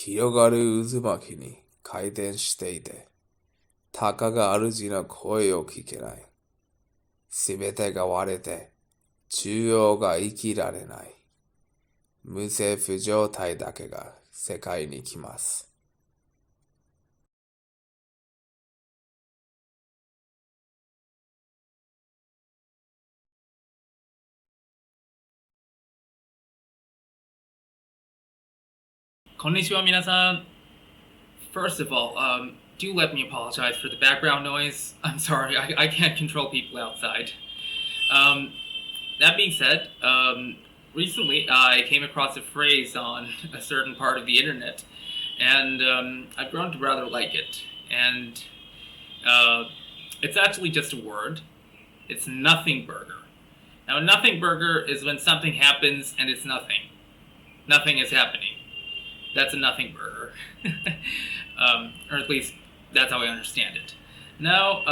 広がる渦巻きに回転していて、たかが主の声を聞けない。すべてが割れて、中央が生きられない。無政府状態だけが世界に来ます。Konnichiwa, minasan. First of all, do let me apologize for the background noise. I'm sorry, I can't control people outside. Um, that being said, recently I came across a phrase on a certain part of the internet, and I've grown to rather like it. And uh, it's actually just a word. It's nothing burger. Now, a nothing burger is when something happens and it's nothing. Nothing is happening. That's a nothing burger. Or at least that's how I understand it. Now,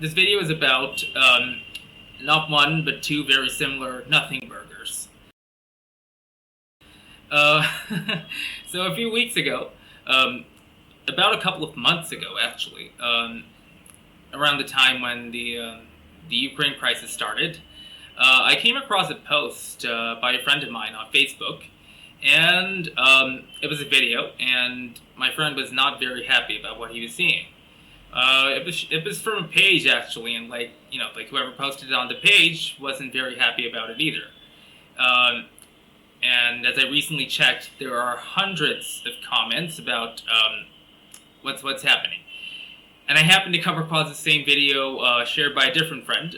this video is about not one but two very similar nothing burgers. So a few weeks ago, about a couple of months ago actually, around the time when the Ukraine crisis started, I came across a post by a friend of mine on Facebook, and it was a video, and my friend was not very happy about what he was seeing. It was from a page actually, and like whoever posted it on the page wasn't very happy about it either. And as I recently checked, there are hundreds of comments about what's happening. And I happened to come across the same video shared by a different friend,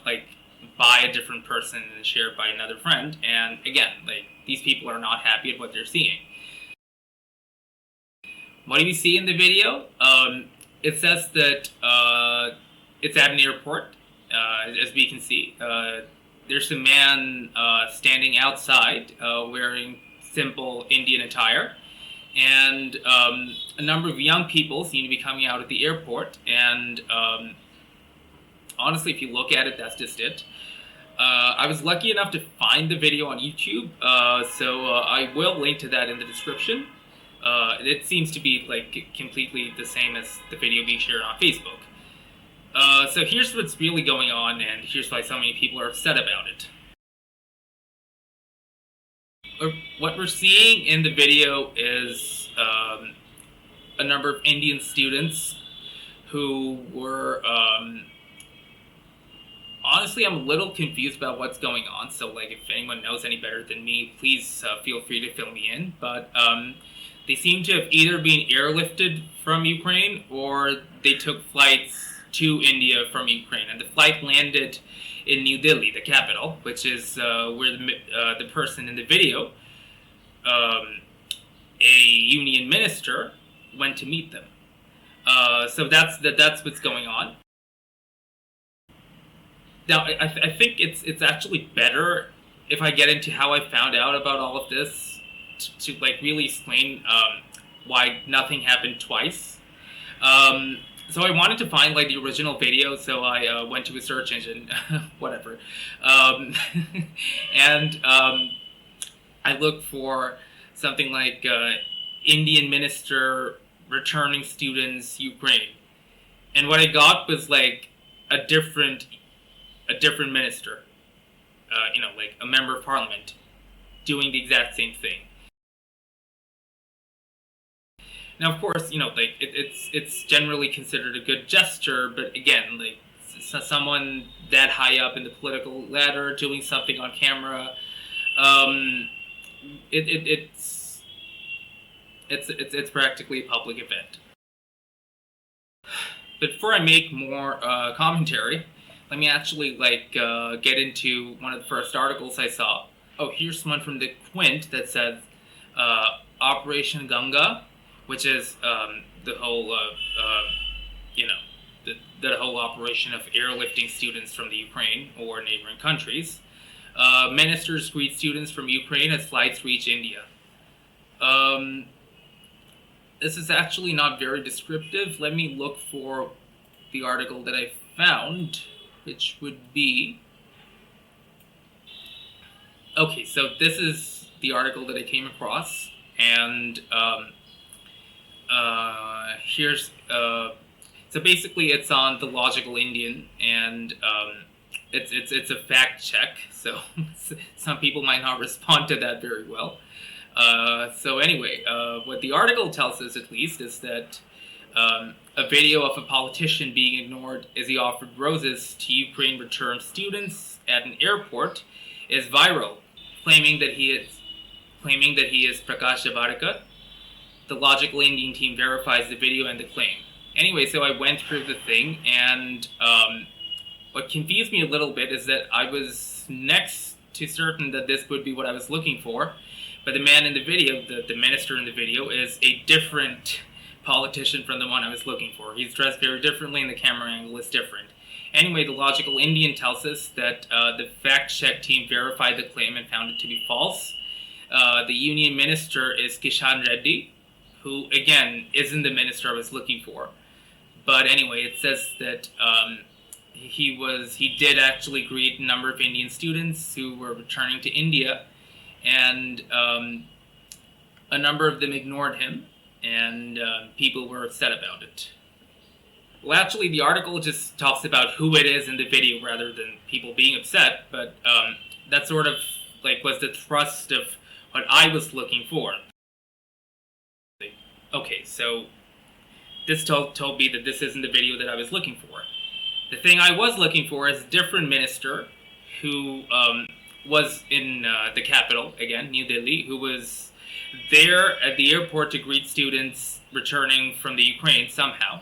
like by a different person and shared by another friend. And again, like these people are not happy at what they're seeing. What do you see in the video? It says that it's at an airport, as we can see. There's a man standing outside wearing simple Indian attire. And a number of young people seem to be coming out at the airport. And honestly, if you look at it, that's just it. I was lucky enough to find the video on YouTube, so I will link to that in the description. It seems to be like completely the same as the video being shared on Facebook. So here's what's really going on, and here's why so many people are upset about it. What we're seeing in the video is a number of Indian students who were honestly, I'm a little confused about what's going on, so like if anyone knows any better than me, please feel free to fill me in. But they seem to have either been airlifted from Ukraine or they took flights to India from Ukraine, and the flight landed in New Delhi, the capital, which is where the person in the video, a union minister, went to meet them. So that's what's going on. Now, I think it's actually better if I get into how I found out about all of this to like really explain why nothing happened twice. So I wanted to find like the original video, so I went to a search engine, whatever, and I looked for something like Indian minister returning students Ukraine, and what I got was like a different minister, like a member of parliament, doing the exact same thing. Now, of course, like it's generally considered a good gesture, but again, like someone that high up in the political ladder doing something on camera, it's practically a public event. But before I make more commentary, let me actually get into one of the first articles I saw. Oh, here's one from the Quint that says Operation Ganga, which is the whole the whole operation of airlifting students from the Ukraine or neighboring countries. Ministers greet students from Ukraine as flights reach India. This is actually not very descriptive. Let me look for the article that I found, which would be... Okay, so this is the article that I came across, and here's so basically it's on The Logical Indian, and it's a fact check. So some people might not respond to that very well. So anyway, what the article tells us, at least, is that a video of a politician being ignored as he offered roses to Ukraine returned students at an airport is viral, claiming that he is Prakash Javadekar. The Logical Indian team verifies the video and the claim. Anyway, so I went through the thing, and what confused me a little bit is that I was next to certain that this would be what I was looking for, but the man in the video, the minister in the video, is a different politician from the one I was looking for. He's dressed very differently, and the camera angle is different. Anyway, the Logical Indian tells us that the fact-check team verified the claim and found it to be false. The union minister is Kishan Reddy, who, again, isn't the minister I was looking for. But anyway, it says that he did actually greet a number of Indian students who were returning to India, and a number of them ignored him, and people were upset about it. Well, actually, the article just talks about who it is in the video rather than people being upset, but that sort of was the thrust of what I was looking for. Okay, so this told me that this isn't the video that I was looking for. The thing I was looking for is a different minister who was in the capital, again, New Delhi, who was there at the airport to greet students returning from the Ukraine somehow.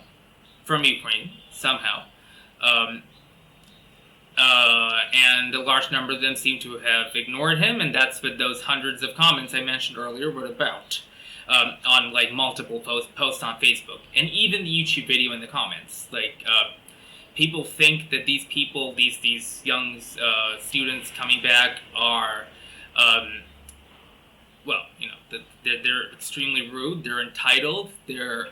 And a large number of them seem to have ignored him, and that's what those hundreds of comments I mentioned earlier were about. On multiple posts on Facebook, and even the YouTube video in the comments. People think that these people, these young students coming back are, they're extremely rude, they're entitled, they're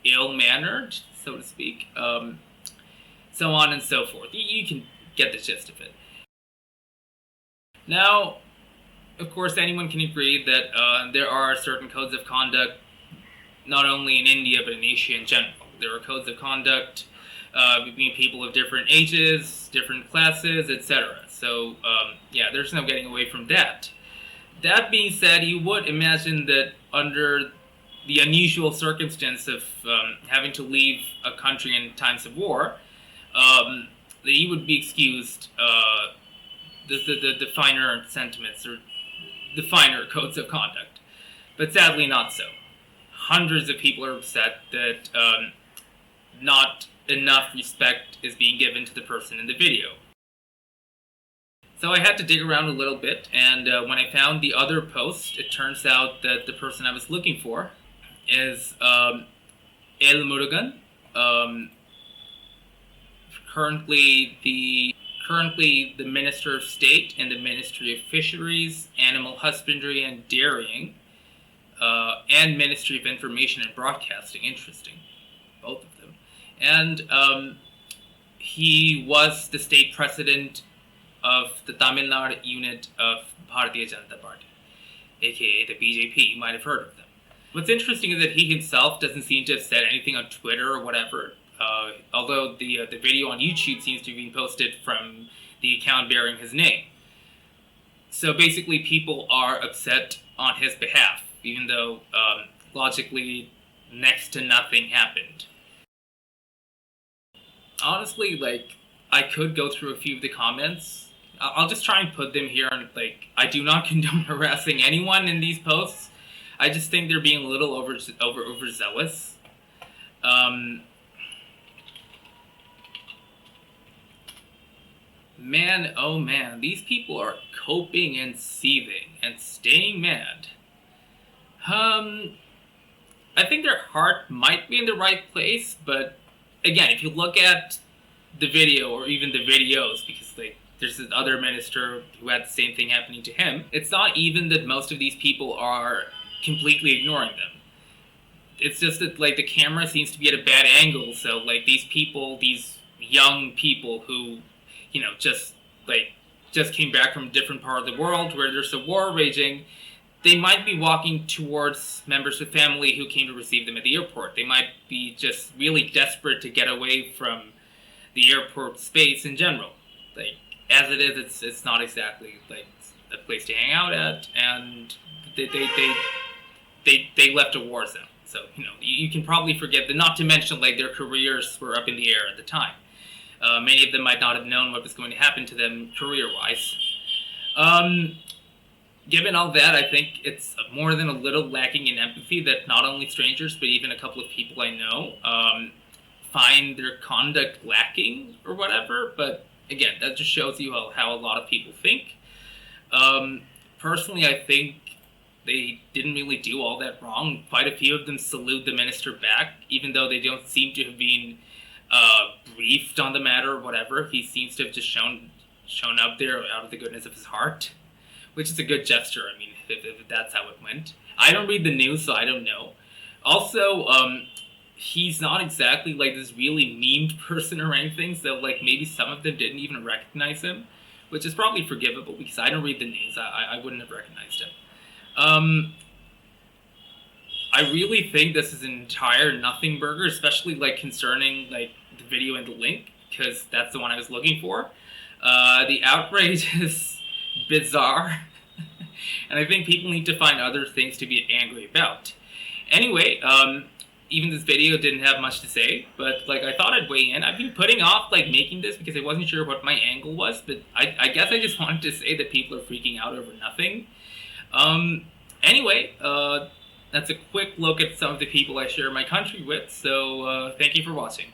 ill-mannered, so to speak, so on and so forth. You can get the gist of it. Now, of course, anyone can agree that there are certain codes of conduct, not only in India, but in Asia in general. There are codes of conduct between people of different ages, different classes, etc. So, there's no getting away from that. That being said, you would imagine that under the unusual circumstance of having to leave a country in times of war, that you would be excused the finer sentiments or the finer codes of conduct. But sadly not so. Hundreds of people are upset that not enough respect is being given to the person in the video. So I had to dig around a little bit, and when I found the other post, it turns out that the person I was looking for is El Murugan, currently the Minister of State in the Ministry of Fisheries, Animal Husbandry and Dairying, and Ministry of Information and Broadcasting. Interesting, both of them. And he was the state president of the Tamil Nadu unit of Bharatiya Janata Party, aka the BJP. You might have heard of them. What's interesting is that he himself doesn't seem to have said anything on Twitter or whatever. Although the video on YouTube seems to be posted from the account bearing his name. So basically people are upset on his behalf, even though logically next to nothing happened. Honestly, I could go through a few of the comments. I'll just try and put them here, and I do not condone harassing anyone in these posts. I just think they're being a little overzealous. Man, oh man, these people are coping and seething and staying mad. I think their heart might be in the right place, but again, if you look at the video or even the videos, because there's this other minister who had the same thing happening to him, it's not even that most of these people are completely ignoring them. It's just that the camera seems to be at a bad angle, so these people, these young people who just just came back from a different part of the world where there's a war raging, they might be walking towards members of family who came to receive them at the airport. They might be just really desperate to get away from the airport space in general. Like, as it is, it's not exactly like a place to hang out at, and they left a war zone. So, you can probably forget that, not to mention, like, their careers were up in the air at the time. Many of them might not have known what was going to happen to them career-wise. Given all that, I think it's more than a little lacking in empathy that not only strangers, but even a couple of people I know find their conduct lacking or whatever. But again, that just shows you how a lot of people think. Personally, I think they didn't really do all that wrong. Quite a few of them salute the minister back, even though they don't seem to have been briefed on the matter or whatever. He seems to have just shown up there out of the goodness of his heart, which is a good gesture. I mean, if that's how it went. I don't read the news, so I don't know. Also, he's not exactly like this really memed person or anything, so like maybe some of them didn't even recognize him, which is probably forgivable because I don't read the news. I wouldn't have recognized him. I really think this is an entire nothing burger, especially like concerning like the video and the link, because that's the one I was looking for. The outrage is bizarre, and I think people need to find other things to be angry about. Anyway, even this video didn't have much to say, but like I thought I'd weigh in. I've been putting off like making this because I wasn't sure what my angle was, but I guess I just wanted to say that people are freaking out over nothing. Anyway, that's a quick look at some of the people I share my country with, so thank you for watching.